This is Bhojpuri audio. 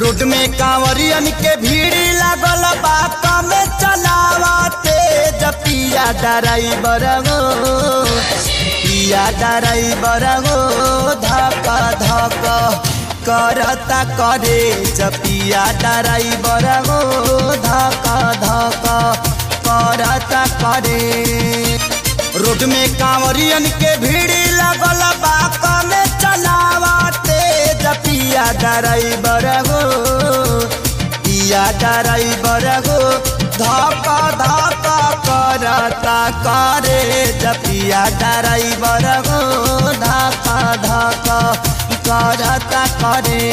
रोड में कांवरियन के भीड़ लागल बात में चलावते पिया ड्राइवर गो पिया ड्राइवर गो धक धक करता करे पिया ड्राइवर गो धक धक करता करे। रोड में कांवरियन के भीड़ लागल बात में चलावते पिया ड्राइवर गो पिया ड्राइवर गो धक धक करता करे पिया ड्राइवर गो धक धक करता करे।